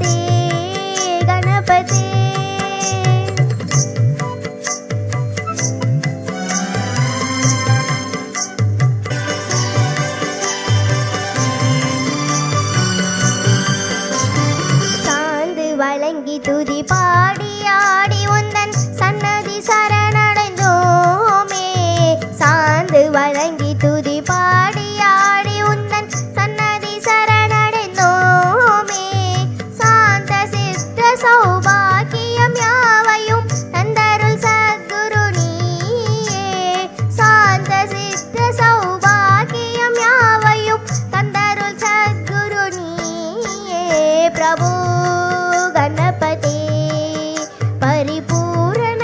गणपते गणपते சாந்து வழங்கி துதி பாடி ஆடி உந்தன் சன்னதி சரணடைந்தோமே சாந்து வழங்கி துதி பாடி ஆடி உந்தன் சன்னதி சரணடைந்தோமே சாந்த சித்த சௌபாக்கியம் யாவையும் தந்தருள் சத்குரு நீயே சாந்த சித்த சௌபாக்கியம் யாவையும் தந்தருள் சத்குரு நீயே பிரபு गणपते परिपूर्ण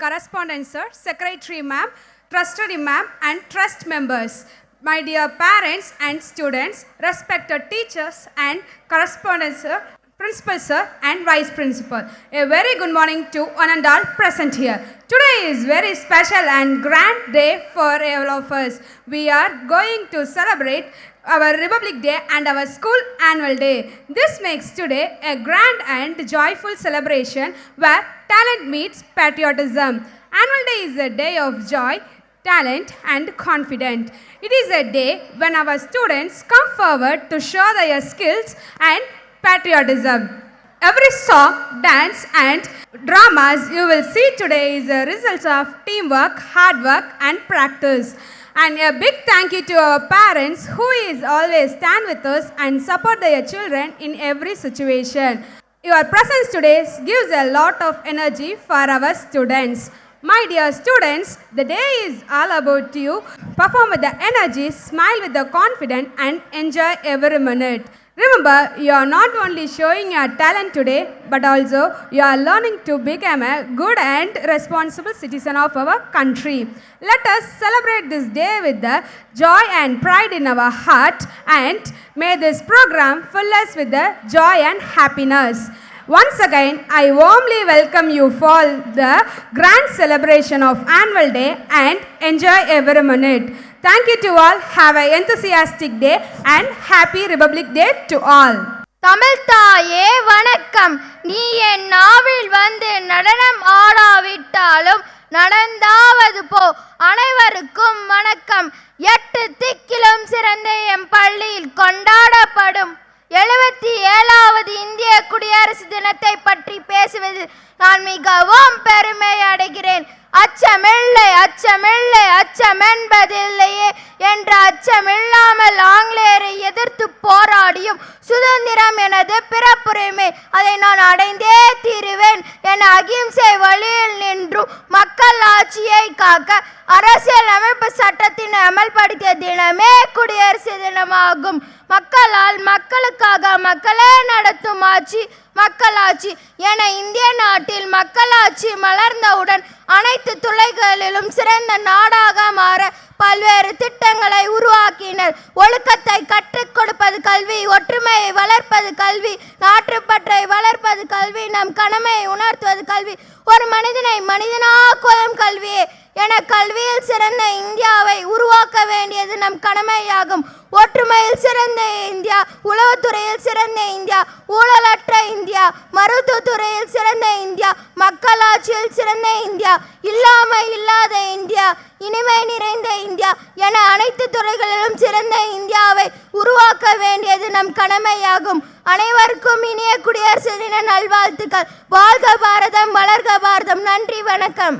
correspondent sir, secretary ma'am, trustee ma'am and trust members, my dear parents and students, respected teachers and correspondent sir, principal sir and vice principal. A very good morning to one and all present here. Today is very special and grand day for all of us. We are going to celebrate our Republic Day and our school annual day. This makes today a grand and joyful celebration where talent meets patriotism. Annual Day is a day of joy, talent and confidence. It is a day when our students come forward to show their skills and patriotism. Every song, dance and dramas you will see today is a result of teamwork, hard work and practice. And a big thank you to our parents who is always stand with us and support their children in every situation. Your presence today gives a lot of energy for our students. My dear students, the day is all about you. Perform with the energy, smile with the confidence and enjoy every minute. Remember, you are not only showing your talent today, but also you are learning to become a good and responsible citizen of our country. Let us celebrate this day with the joy and pride in our heart, and may this program fill us with the joy and happiness. Once again, I warmly welcome you for the grand celebration of Annual Day and enjoy every minute. Thank you to all. Have an enthusiastic day and happy Republic Day to all. Tamil தாயே வணக்கம். நீ என் நாவில் வந்து நடனம் ஆடாவிட்டாலும் நடந்தாவது போ. அனைவருக்கும் வணக்கம். 8 திக்கிலும் சிறந்த எம் பள்ளியில் கொண்டாடப்படும் 77வது இந்திய குடியரசு தினத்தை பற்றி பேசுவது நான் மிகவும் பெருமை அடைகிறேன். அச்சமில்லை அச்சமில்லை அச்சமென்பதில்லையே என்ற அச்சமில்லாமல் ஆங்கிலேயரை எதிர்த்து போராடியும் சுதந்திரம் எனது பிறப்புரிமை, அதை நான் அடைந்தே தீருவேன் என அகிம்சை வழியில் நின்றும் மக்கள் ஆட்சியை காக்க அரசியல் அமைப்பு சட்டத்தினை அமல்படுத்திய தினமே குடியரசு தினமாகும். மக்களால் மக்களுக்காக மக்களே நடத்தும் ஆட்சி மக்களாட்சி என இந்திய நாட்டில் மக்களாட்சி மலர்ந்தவுடன் அனைத்து துறைகளிலும் சிறந்த நாடாக மாற பல்வேறு திட்டங்களை உருவாக்கினர். ஒழுக்கத்தை கற்றுக் கொடுப்பது கல்வி, ஒற்றுமையை வளர்ப்பது கல்வி, நாட்டுப்பற்றை வளர்ப்பது கல்வி, நம் கடமையை உணர்த்துவது கல்வி, ஒரு மனிதனை மனிதனாக்குவதும் கல்வியே என கல்வியில் சிறந்த இந்தியாவை உருவாக்க வேண்டியது நம் கடமையாகும். ஒற்றுமையில் சிறந்த இந்தியா, உளவுத்துறையில் சிறந்த இந்தியா, ஊழலற்ற இந்தியா, மருத்துவத்துறையில் சிறந்த இந்தியா, மக்களாட்சியில் சிறந்த இந்தியா, இல்லாமை இல்லாத இந்தியா, இனிமை நிறைந்த இந்தியா என அனைத்து துறைகளிலும் சிறந்த இந்தியாவை உருவாக்க வேண்டியது நம் கடமையாகும். அனைவருக்கும் இனிய குடியரசு தின நல்வாழ்த்துக்கள். வாழ்க பாரதம், வளர்க பாரதம். நன்றி, வணக்கம்.